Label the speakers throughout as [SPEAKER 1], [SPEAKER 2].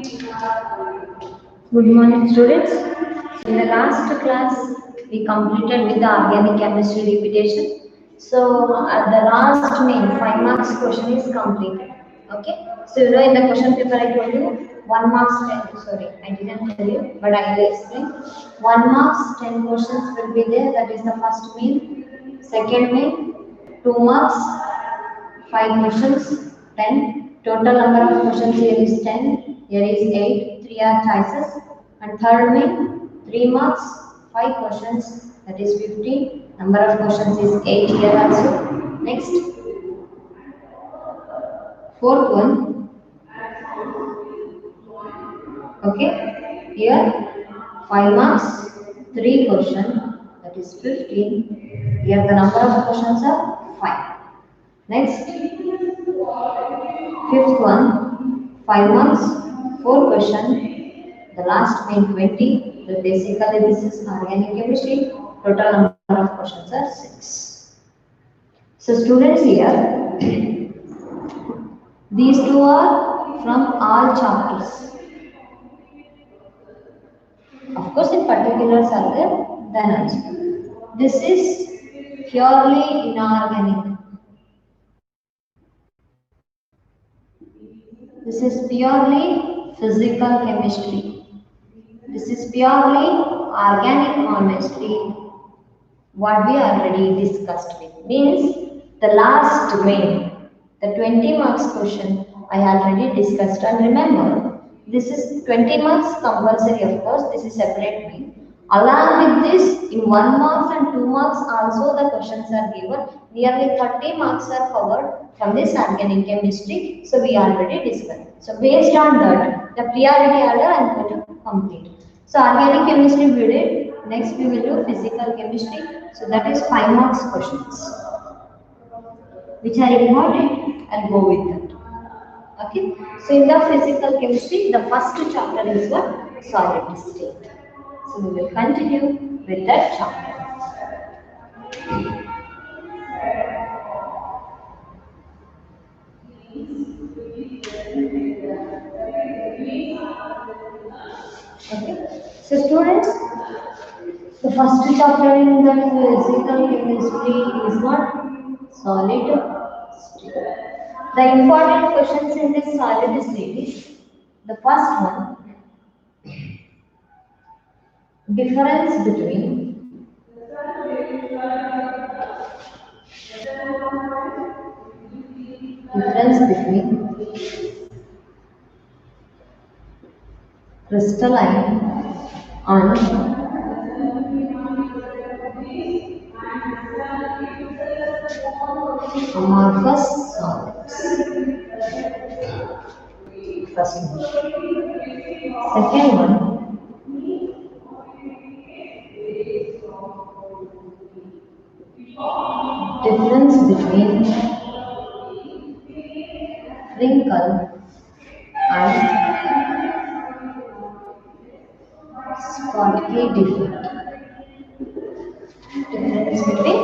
[SPEAKER 1] Good morning, students. In the last class, we completed with the organic chemistry repetition. So, at the last main 5 marks question is completed. Okay. So, in the question paper, I told you 1 marks 10. Sorry, I didn't tell you, but I will explain. 1 marks 10 questions will be there. That is the first main. Second main, 2 marks 5 questions, 10. Total number of questions here is 10. Here is 8. 3 are choices. And third main, 3 marks, 5 questions, that is 15. Number of questions is 8 here also. Next, fourth one, okay. Here, 5 marks, 3 questions, that is 15. Here the number of questions are 5. Next, fifth one, 5 marks, 4 questions, the last main 20. So basically this is organic chemistry. Total number of questions are 6. So students here, these two are from all chapters. Of course in particulars are there, then also. This is purely inorganic. This is purely physical chemistry. This is purely organic chemistry. What we already discussed with means the last main, the 20 marks question I already discussed, and remember this is 20 marks compulsory, of course this is separate main. Along with this, in 1 marks and 2 marks also the questions are given. Nearly 30 marks are covered from this organic chemistry, so we already discussed. So based on that, the priority order I am going to complete. So organic chemistry we did. Next we will do physical chemistry. So that is 5 marks questions, which are important. I'll go with that. Okay. So in the physical chemistry, the first chapter is what? Solid state. So we will continue with that chapter. Okay. So students, the first chapter in the physical chemistry is what? Solid state. The important questions in this solid state is the first one, difference between crystalline and amorphous solids. First one. Second one, difference between wrinkle and Schottky defect. Difference between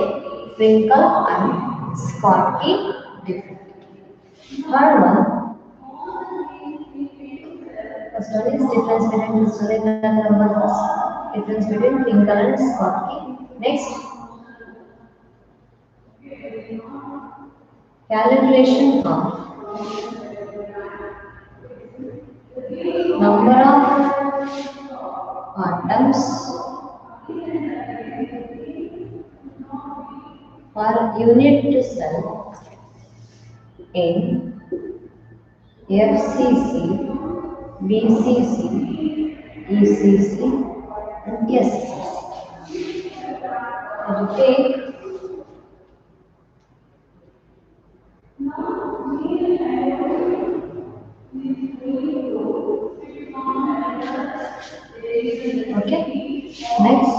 [SPEAKER 1] wrinkle and Schottky defect. Third one, first one is difference between crystalline and amorphous. Difference between wrinkle and Schottky. Next, calculation of number of atoms per unit cell in FCC, BCC, ECC, and SCC. And take okay. Next,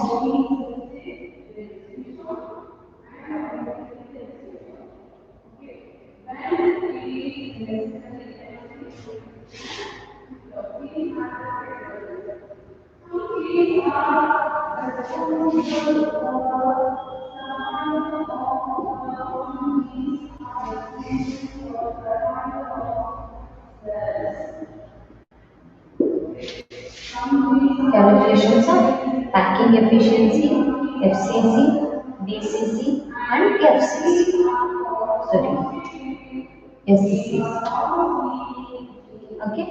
[SPEAKER 1] calculations of packing efficiency, FCC, BCC, and FCC. Sorry, SCC. Okay.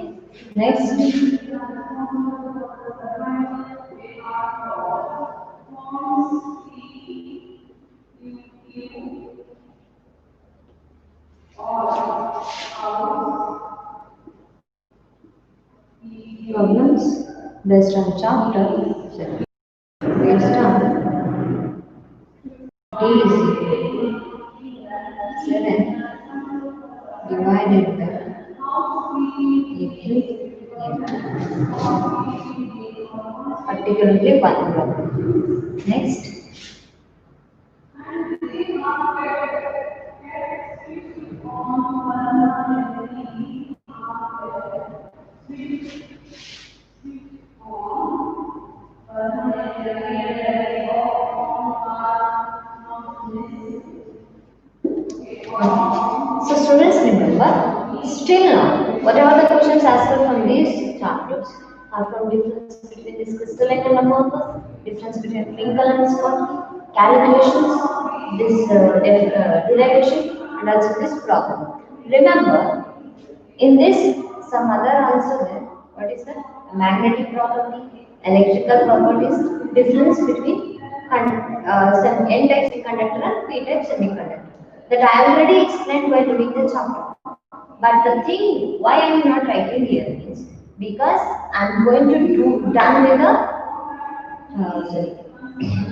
[SPEAKER 1] Next, problems based on chapter. Sorry, based on D is equal to 7 divided by particularly one problem. Next, so students remember, still now, whatever the questions asked from these chapters are from difference between this crystalline and amorphous, difference between twinkle and spot, calculations, this derivation, and also this problem. Remember, in this, some other answer there. What is that? Magnetic property, electrical properties, difference between some N-type semiconductor and P-type semiconductor. That I already explained while doing the chapter. But the thing why I am not writing here is because I am going to do done with the sorry.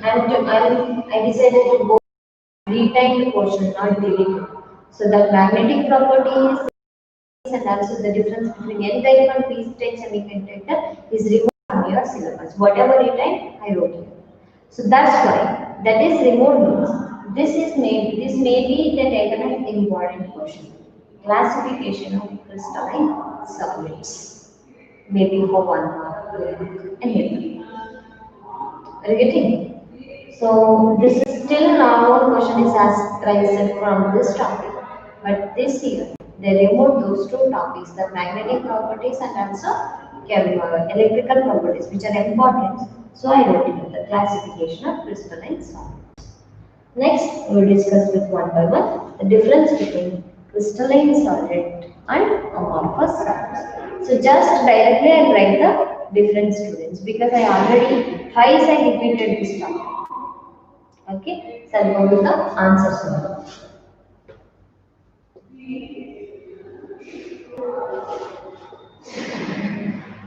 [SPEAKER 1] I decided to go retained portion, not deleted. So the magnetic properties and also the difference between N-type and P-type semiconductor is removed from your syllabus. Whatever retained, I wrote here. So that's why that is removed means this may be the taken as important question. Classification of crystalline solids. Maybe for 1 mark, anything. Are you getting? So this is still now question is asked raised from this topic, but this year they removed those two topics, the magnetic properties and also electrical properties, which are important. So I wrote it the classification of crystalline solids. Next, we will discuss with one by one the difference between crystalline solid and amorphous solids. So just directly I write the difference, students, because I already twice I repeated this topic. Okay, so I'll go with the answers now.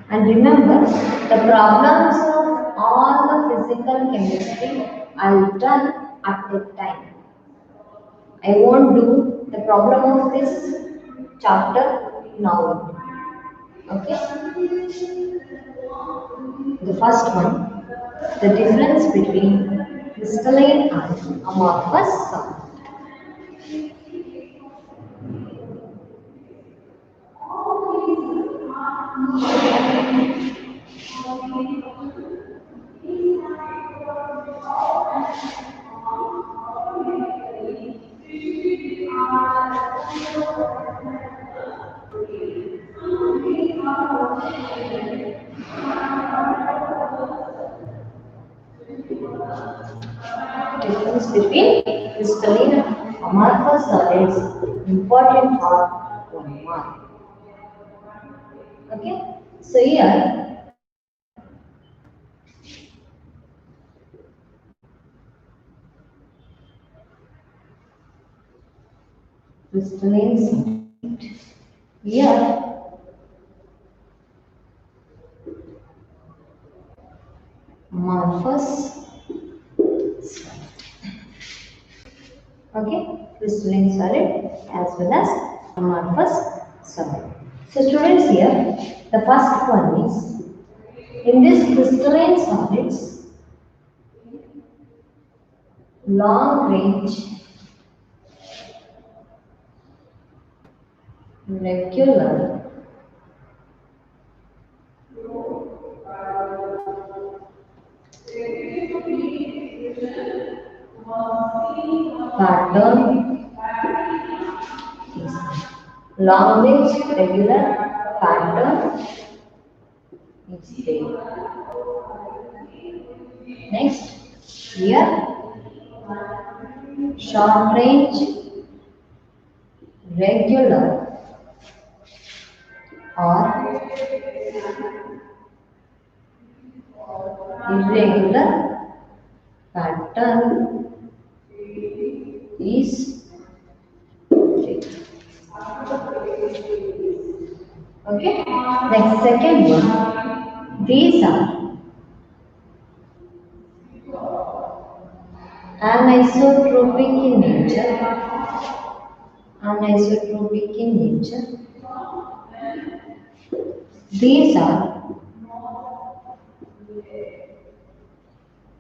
[SPEAKER 1] And remember, the problems of all the physical chemistry I'll done at that time. I won't do the problem of this chapter now. Okay. The first one, the difference between crystalline and amorphous solid. Difference between crystalline and amorphous solids important for 1 mark. Okay, so here crystalline solid. Here amorphous. Okay, crystalline solid as well as amorphous solid. So students, here the first one is in this crystalline solids long range regular pattern is long range regular pattern is there. Next, here short range, regular or irregular pattern is three. Okay. Next, second one. These are anisotropic in nature. Anisotropic in nature. These are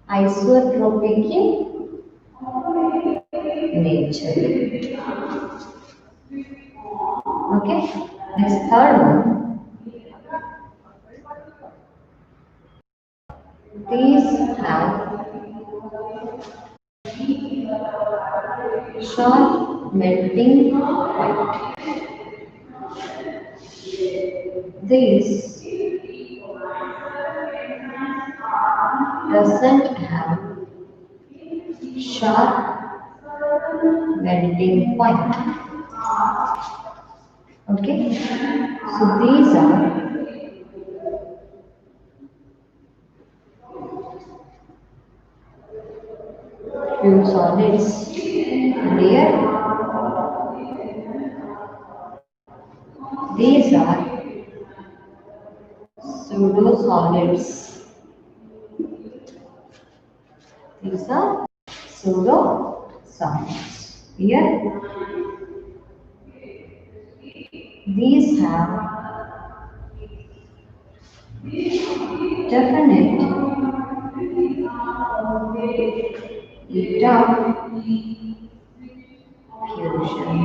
[SPEAKER 1] isotropic in nature. Okay. Next, third one. These have short melting point. This doesn't have sharp melting point. Okay, so these are few solids. And here these are pseudo solids. These are pseudo solids. Here these have definite eta fusion.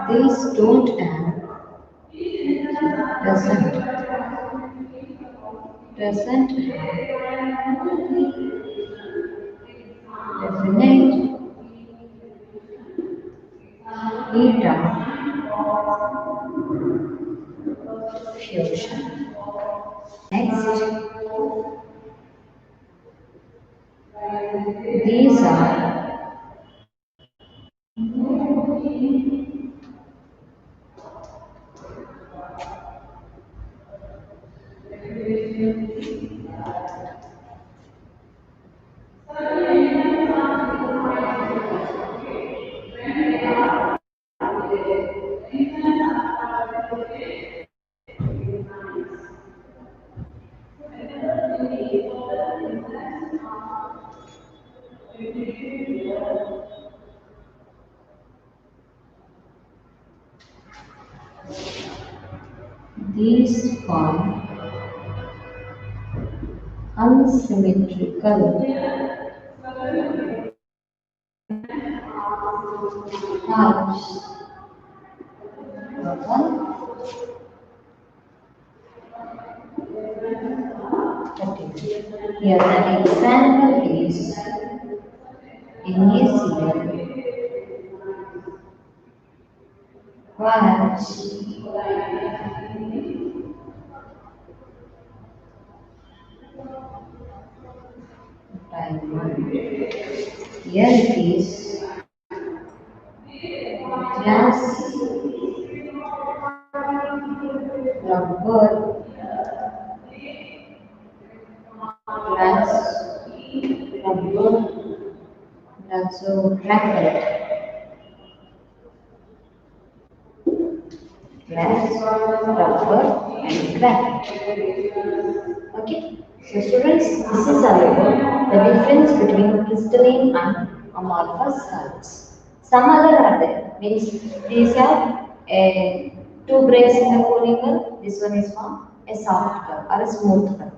[SPEAKER 1] These don't have doesn't have definite eta fusion. Next, these are these form unsymmetrical halves of one particle. Here an example is NaCl quartz diamond. Here it is glass rubber glass rubber also graphite glass rubber and graphite. Okay, so students, this is about the difference between crystalline and amorphous solids. Some other are there, means these have two breaks in the polymer. This one is from a soft curve or a smooth curve.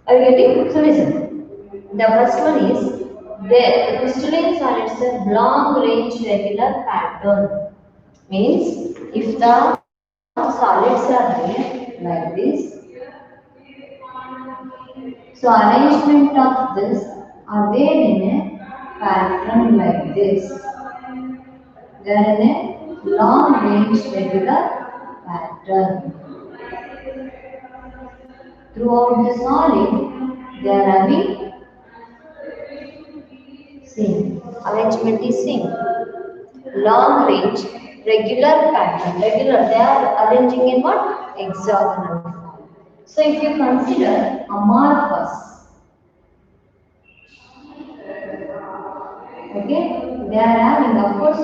[SPEAKER 1] Are you getting? So listen. The first one is the crystalline solids have long range regular pattern. Means if the solids are there like this, so arrangement of this are there in a pattern like this. They are in a long range regular pattern. Throughout the solid, they are having same. Arrangement is same. Long range, regular pattern. Regular, they are arranging in what? Hexagonal form. So if you consider amorphous, okay, they are having, of course,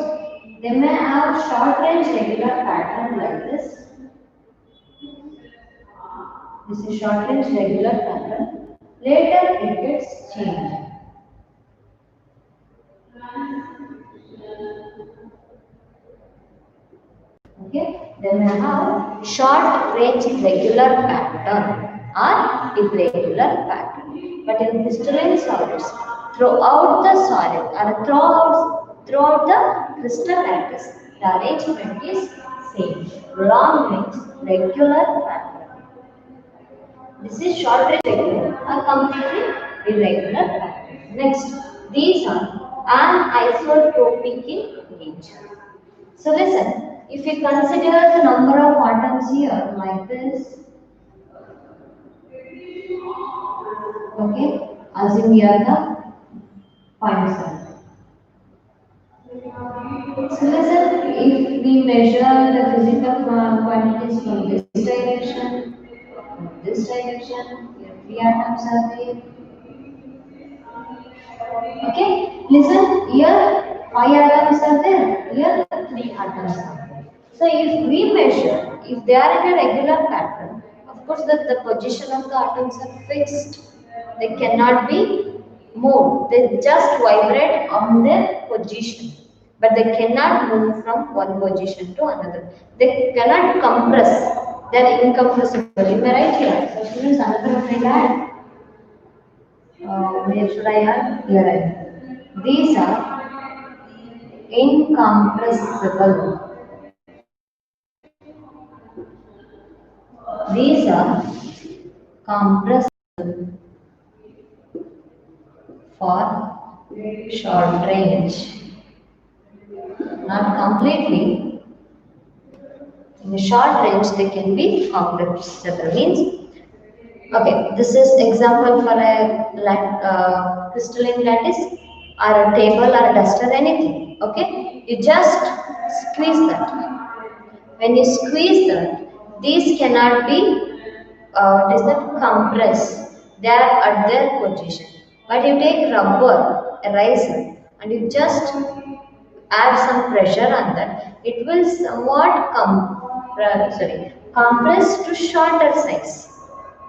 [SPEAKER 1] they may have short range regular pattern like this. This is short range regular pattern. Later it gets changed. Okay, then we have short range regular pattern or irregular pattern. But in crystalline solids, throughout the solid or throughout the crystal lattice, the arrangement is same. Long range regular pattern. This is short range regular or completely irregular pattern. Next, these are anisotropic in nature. So listen, if we consider the number of atoms here like this, okay, assume here the point cell. So listen, if we measure the physical quantities from this direction, here three atoms are there. Okay, listen, here five atoms are there, here three atoms are there. So if we measure, if they are in a regular pattern, of course the position of the atoms are fixed. They cannot be moved. They just vibrate on their position. But they cannot move from one position to another. They cannot compress. They are incompressible. Am I right here? So students, another one I add. Where should I add? Here I add. These are incompressible. These are compressible for short range. Not completely. In a short range, they can be compressible. Means, okay, this is example for a crystalline lattice or a table or a duster, anything. Okay, you just squeeze that. When you squeeze that, these cannot be what is that compress. They are at their position. But you take rubber, a riser, and you just add some pressure on that, it will somewhat compress to shorter size.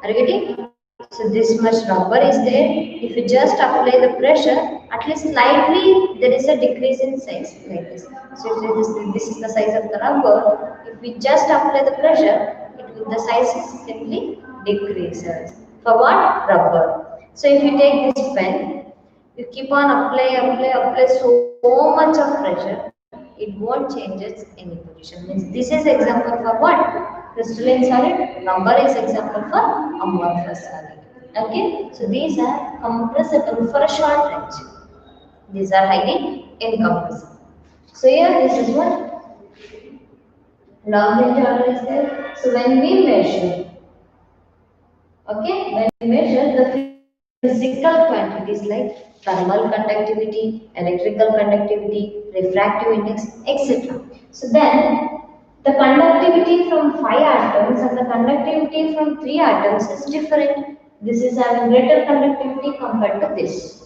[SPEAKER 1] Are you getting? So this much rubber is there. If you just apply the pressure, at least slightly there is a decrease in size like this. So if this is the size of the rubber, if we just apply the pressure, the size simply decreases. For what? Rubber. So if you take this pen, you keep on apply so much of pressure, it won't change any position. Means this is example for what? Crystalline solid. Rubber is example for amorphous solid. Okay, so these are compressible for a short range. These are highly incompressible. So here this is what long range order is there. So when we measure, okay, when we measure the physical quantities like thermal conductivity, electrical conductivity, refractive index, etc. So then the conductivity from 5 atoms and the conductivity from 3 atoms is different. This is having greater conductivity compared to this.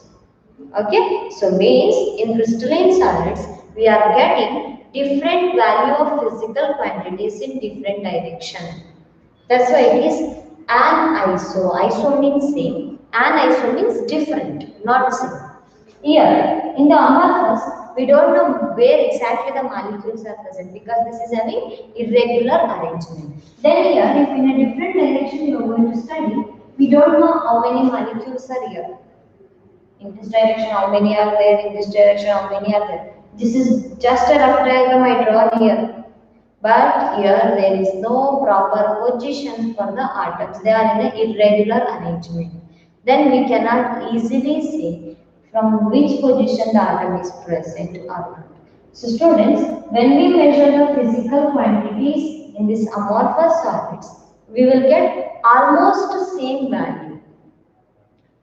[SPEAKER 1] Okay, so means in crystalline solids we are getting different value of physical quantities in different direction. That's why it is aniso. Iso means same. Aniso means different, not same. Here, in the amorphous, we don't know where exactly the molecules are present because this is having irregular arrangement. Then here, if in a different direction you are going to study, we don't know how many molecules are here. In this direction, how many are there? In this direction, how many are there? This is just a rough diagram I drawn here. But here there is no proper position for the atoms. They are in an irregular arrangement. Then we cannot easily say from which position the atom is present or not. So students, when we measure the physical quantities in this amorphous solids, we will get almost same value.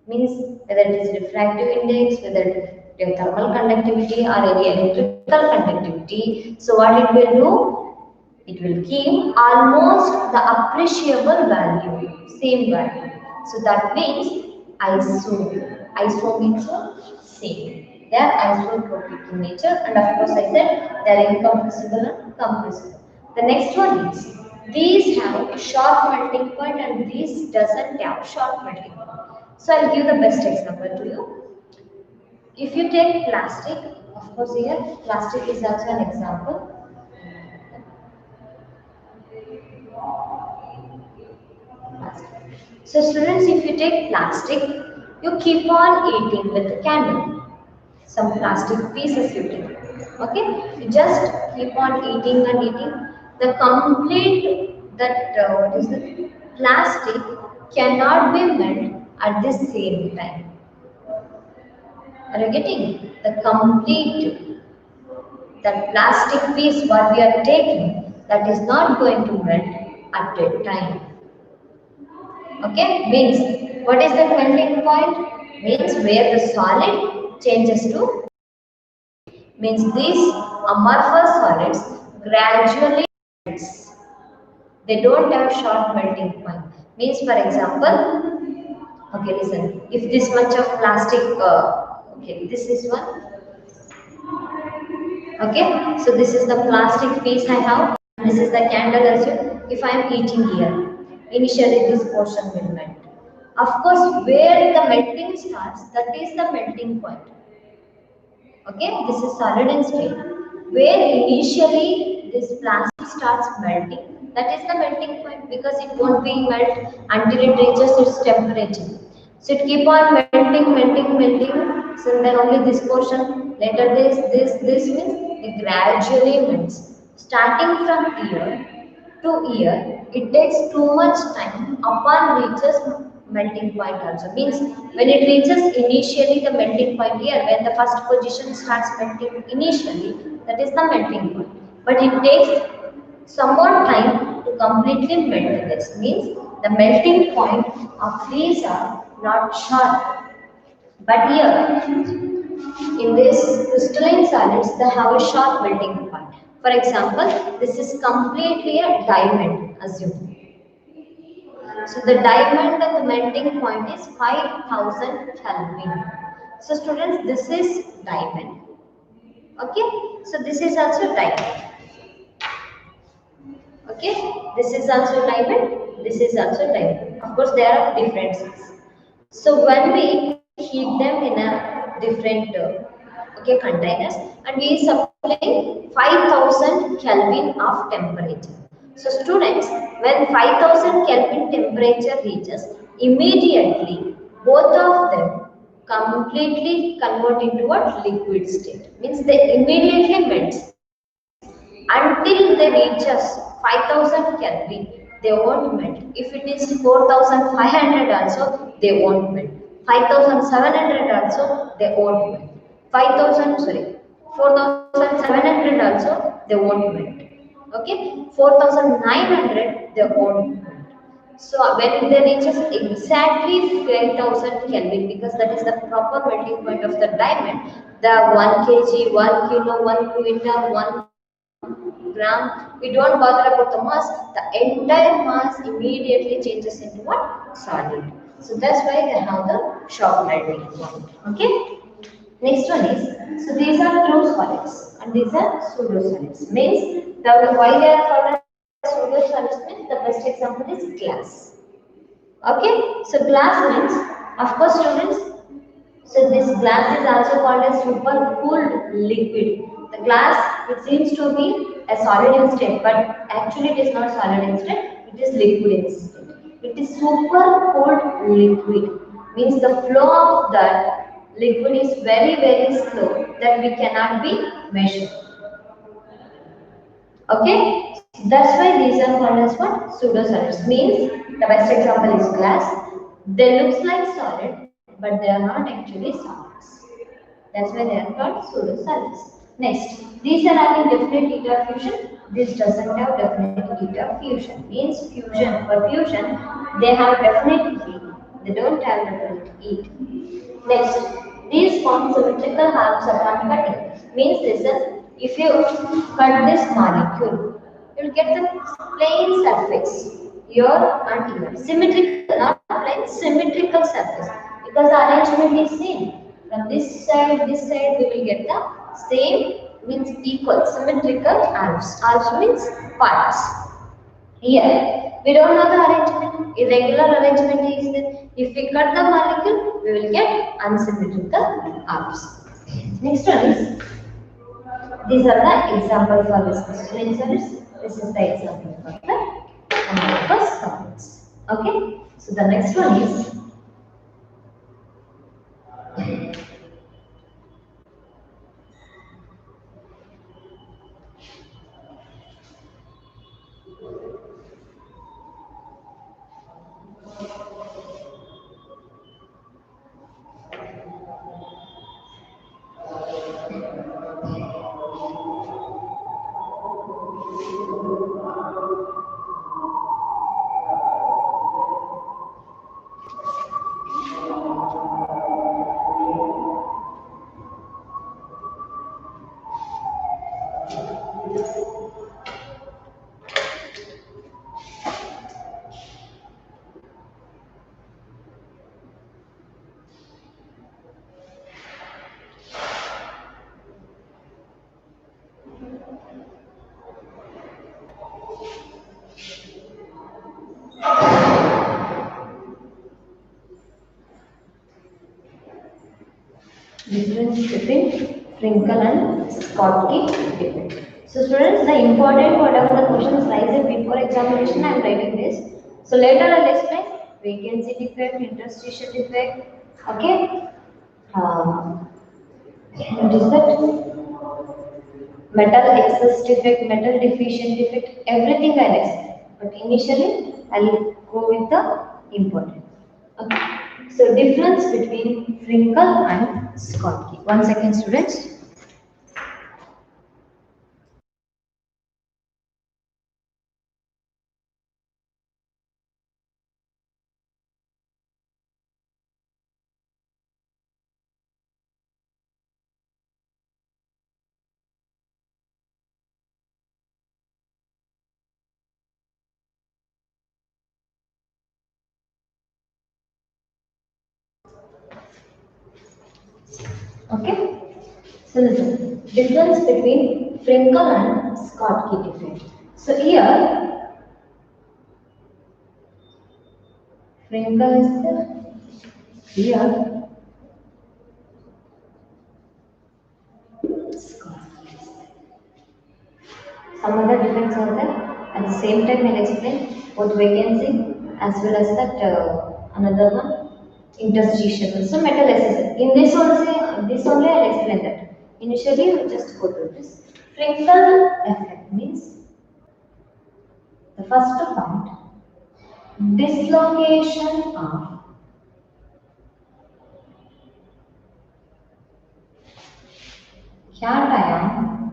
[SPEAKER 1] Means whether it is refractive index, whether it is thermal conductivity or any electrical conductivity. So what it will do? It will give almost the appreciable value, same value. So that means iso. Iso means same. They are isotropic in nature, and of course I said they are incompressible and compressible. The next one is these have a short melting point and these doesn't have short melting point. So I'll give the best example to you. If you take plastic, of course here plastic is also an example. Plastic. So students, if you take plastic, you keep on eating with the candle. Some plastic pieces you take. Okay, you just keep on eating and eating. The complete what is the plastic cannot be melt at the same time. Are you getting the complete that plastic piece what we are taking that is not going to melt at a time. Okay, means what is the melting point? Means where the solid changes to means these amorphous solids gradually melts. They don't have short melting point. Means for example, okay, listen. If this much of plastic, okay, this is one. Okay, so this is the plastic piece I have. This is the candle also. If I am eating here, initially this portion will melt. Of course, where the melting starts, that is the melting point. Okay, this is solid and state. Where initially this plastic starts melting, that is the melting point because it won't be melt until it reaches its temperature. So it keep on melting, melting, melting. So then only this portion, later this means it gradually melts. Starting from here to here, it takes too much time upon reaches melting point also. Means when it reaches initially the melting point here, when the first position starts melting initially, that is the melting point. But it takes some more time to completely melt this. Means the melting point of these are not short. But here, in this crystalline solids, they have a short melting point. For example, this is completely a diamond, assume. So the diamond the melting point is 5000 Kelvin. So students, this is diamond. Okay, so this is also diamond. Okay, this is also diamond. This is also diamond. Of course, there are differences. So when we heat them in a different okay containers, and we supply 5000 Kelvin of temperature. So students, when 5000 Kelvin temperature reaches, immediately both of them completely convert into a liquid state. Means they immediately melt until they reaches 5000 Kelvin. They won't melt. If it is 4500 also, they won't melt. 5700 also, they won't melt. 5000, sorry, 4700 also, they won't melt. Okay, 4900, they won't melt. So when they reaches exactly 5000 Kelvin, because that is the proper melting point of the diamond, the 1 kg, 1 kilo, 1 quintal, 1 gram, we don't bother about the mass, the entire mass immediately changes into what? Solid. So that's why they have the short melting point. Okay. Next one is, so these are true solids and these are pseudo solids. Means the why they are called as pseudo solids means the best example is glass. Okay, so glass means, of course students, so this glass is also called a super cooled liquid. The glass, it seems to be a solid in state, but actually it is not solid in state, it is liquid in state. It is super cooled liquid. Means the flow of that liquid is very very slow that we cannot be measured. Okay, that's why these are called as what? Pseudo-solids. Means the best example is glass. They looks like solid, but they are not actually solids. That's why they are called pseudo-solids. Next, these are having definite ether fusion. This doesn't have definite ether fusion. Means fusion. For fusion, they have definite heat. They don't have definite heat. Next, these form symmetrical halves upon cutting. Means listen, if you cut this molecule, you will get the plain surface. Here and here. Symmetrical, not plain, symmetrical surface. Because the arrangement is same. From this side, we will get the same, means equal, symmetrical halves. Halves means parts. Here, we don't know the arrangement. Irregular arrangement is there. If we cut the molecule, we will get unsymmetrical halves. Next one is, these are the example for this question answers. This is the example for the first solids. Okay. So the next one is, difference between Frankel and Schottky defect. So students, the important whatever the questions lies before examination, I am writing this. So later I will explain vacancy defect, interstitial defect, okay. What is that? Metal excess defect, metal deficient defect, everything I will explain. But initially I will go with the important. Okay. So difference between Frankel and Schottky. 1 second, students. Okay. So listen, difference between Frankel and Schottky defect. So here, Frankel is there. Here, Schottky is there. Some other defects are there. At the same time, I'll explain both vacancy as well as that another one, interstitial. So metal assessment. In this only I'll explain that. Initially, we just go through this. Frankel effect means the first point, dislocation of cation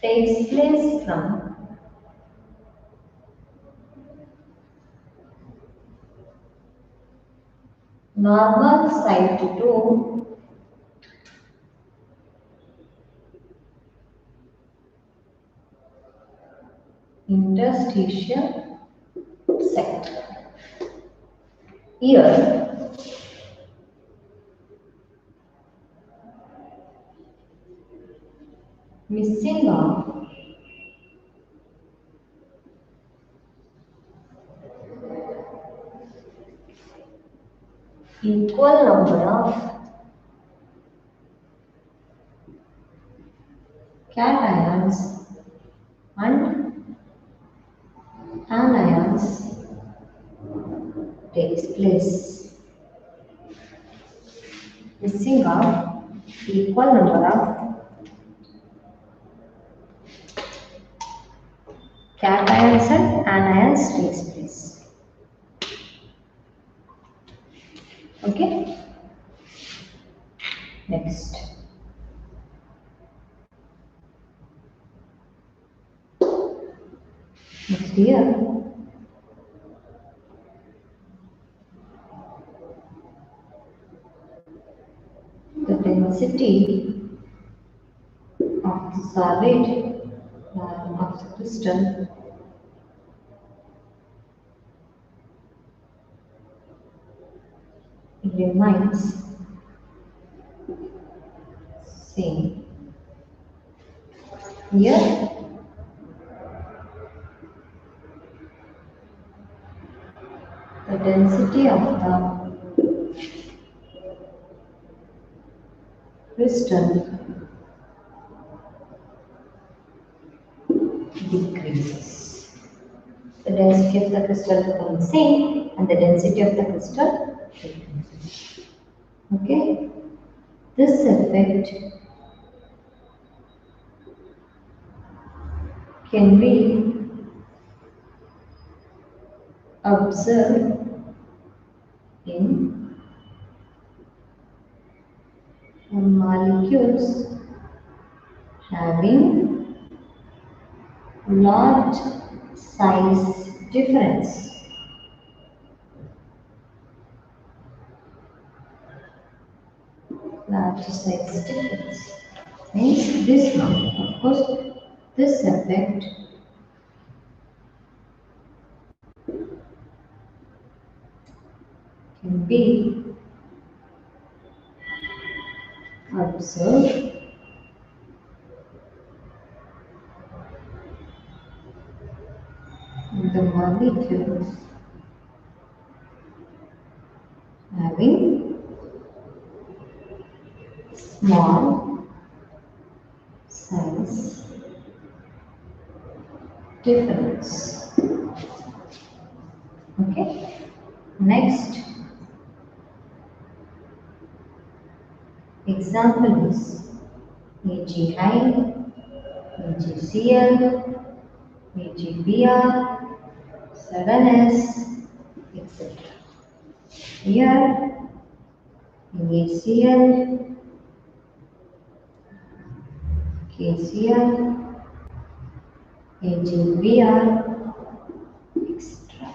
[SPEAKER 1] takes place from normal site to interstitial site. Here, missing of equal number of cations and anions takes place. Missing of equal number of cations and anions takes place. Okay. Next. Next here, the density of the solid of the crystal remains same. Here, the density of the crystal decreases. The density of the crystal becomes same and the density of the crystal decreases. Okay? This effect can be observed in molecules having large size difference. Large size difference means this one. Of course, this effect can be observed in the molecules having small size difference. Okay. Next example is AgI, AgCl, AgBr, 7s, etc. Here AgCl, KCl, AgBr, etc.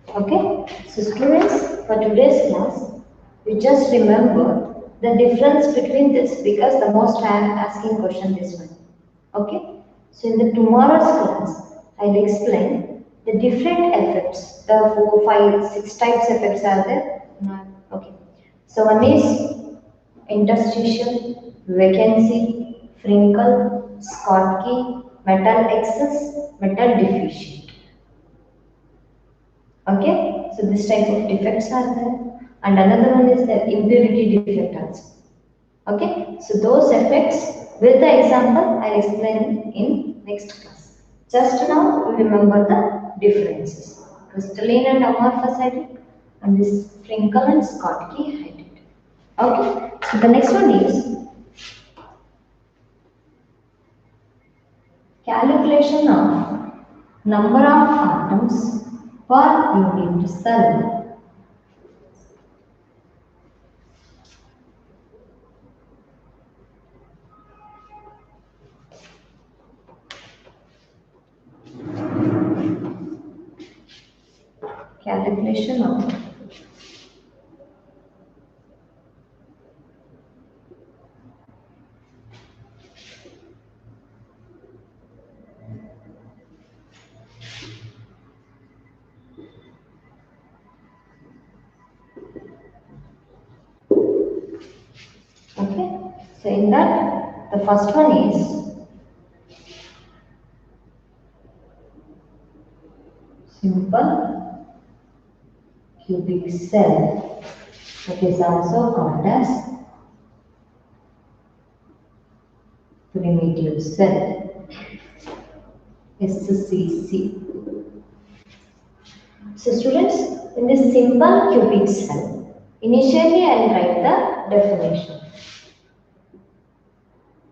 [SPEAKER 1] Okay, so students, for today's class, we just remember the difference between this because the most I am asking question this one. Okay, so in the tomorrow's class, I'll explain the different effects. The 4, 5, 6 types effects are there. Okay, so one is interstitial, vacancy, Frinkel, Schottky, metal excess, metal deficient. Okay, so this type of defects are there, and another one is the impurity defect also. Okay, so those effects with the example I'll explain in next class. Just now remember the differences: crystalline and amorphous hydride, and this Frinkel and Schottky hydride. Okay, so the next one is calculation of number of atoms per unit cell. Calculation of okay, so in that the first one is simple cubic cell. It is also called as primitive cell, SCC. So students, in this simple cubic cell, initially I will write the definition.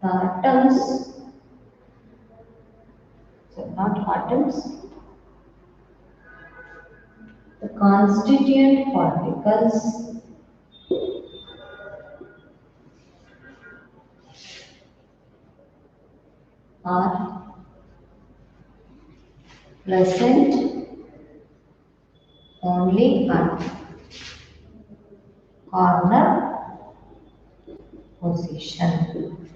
[SPEAKER 1] The atoms, so not atoms, the constituent particles are present only at corner position.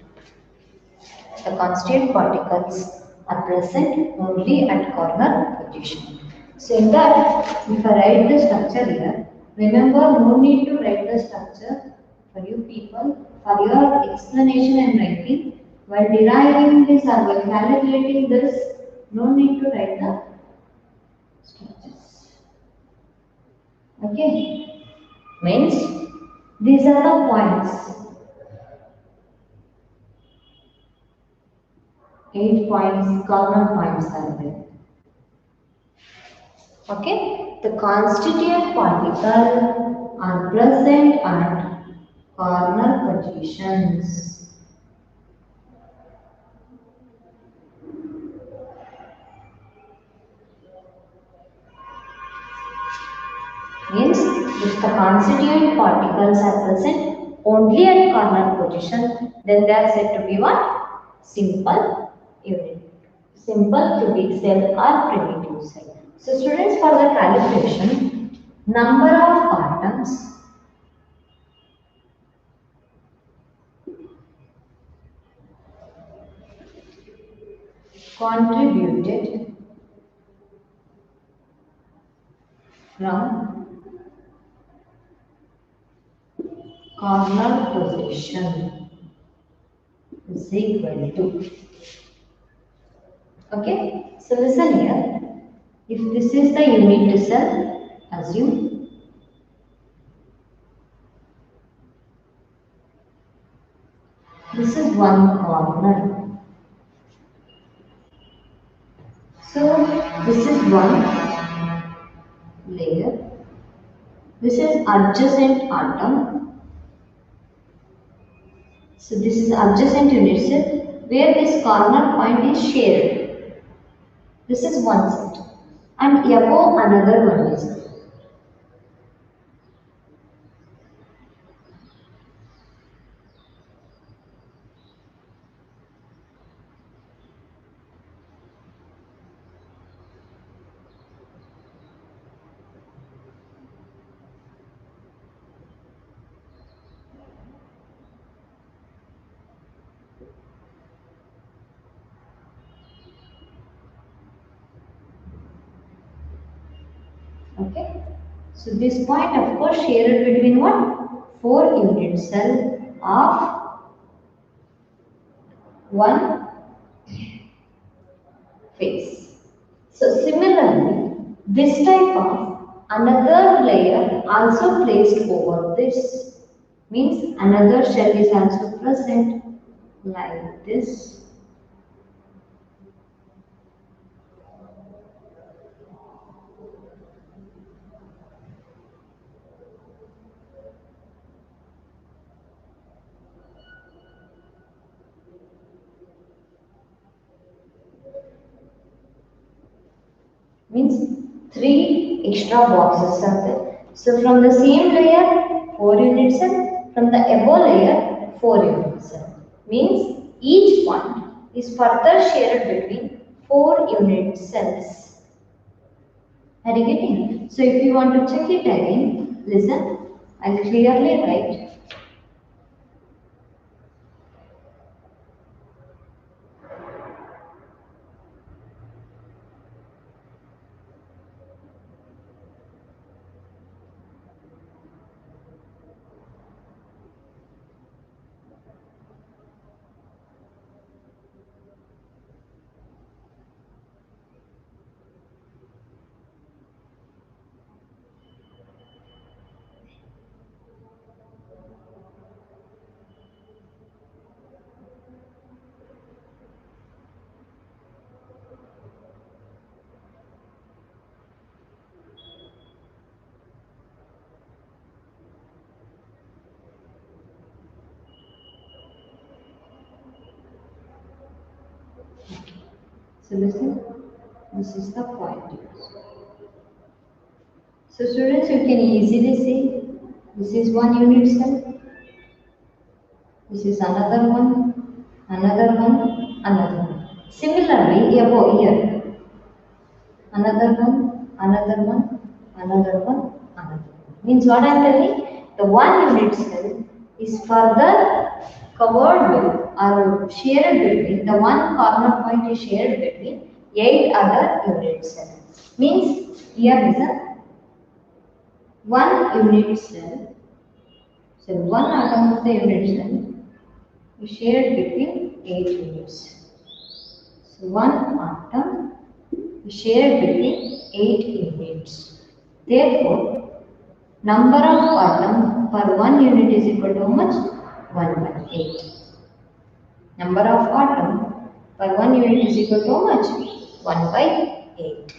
[SPEAKER 1] The constituent particles are present only at corner position. So in that, if I write the structure here, remember no need to write the structure for you people, for your explanation and writing. While deriving this or while calculating this, no need to write the structures. Okay? Means these are the points. 8 points, corner points are there. Okay, the constituent particle are present at corner positions. Means if the constituent particles are present only at corner position, then they are said to be what? Simple unit. Simple cubic cell or primitive cell. So students, for the calculation, number of atoms contributed from corner position is equal to. Okay, so listen here. If this is the unit cell, assume this is one corner. So this is one layer. This is adjacent atom. So this is adjacent unit cell where this corner point is shared. This is one set. And above another one is there. Okay. So this point of course shared between what? 4 unit cell of one face. So similarly, this type of another layer also placed over this means another shell is also present like this. Means 3 extra boxes are there. So from the same layer 4 unit cell, from the above layer 4 unit cell. Means each point is further shared between 4 unit cells. Are you getting? So if you want to check it again, listen, I'll clearly write. So listen, this is the point. So students, you can easily see this is one unit cell, this is another one, another one, another one. Similarly, above here, another one, another one, another one, another one. Means what I am telling? The one unit cell is further covered with or shared between, the one corner point is shared between 8 other unit cells. Means here is a one unit cell. So one atom of the unit cell is shared between 8 units. So one atom is shared between 8 units. Therefore, number of atoms per one unit is equal to how much? 1 by 8. Number of atoms per one unit is equal to how much? 1 by 8.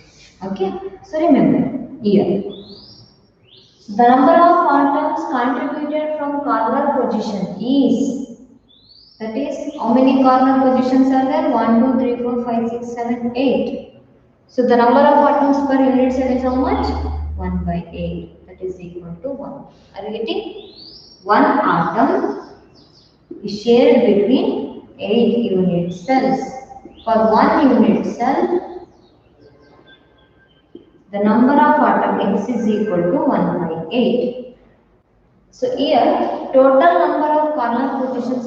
[SPEAKER 1] Okay. So remember here. The number of atoms contributed from corner position is, that is, how many corner positions are there? 1, 2, 3, 4, 5, 6, 7, 8. So the number of atoms per unit cell is how much? 1 by 8. That is equal to 1. Are you getting? One atom is shared between 8 unit cells. For one unit cell, the number of atom X is equal to 1 by 8. So here, total number of corner positions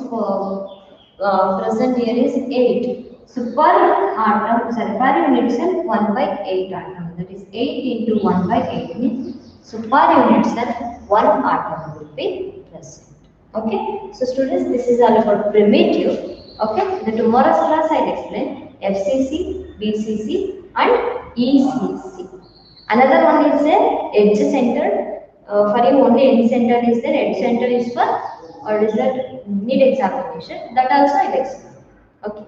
[SPEAKER 1] present here is 8. So per atom, sorry, per unit cell 1 by 8 atom. That is 8 into 1 by 8 means, so per unit cell 1 atom will be present. Okay. So students, this is all about primitive. Okay. In the tomorrow's class I will explain FCC, BCC and ECC. Another one is a edge centered. For you only edge center is there. Edge center is for, or is that need examination. That also I will explain. Okay.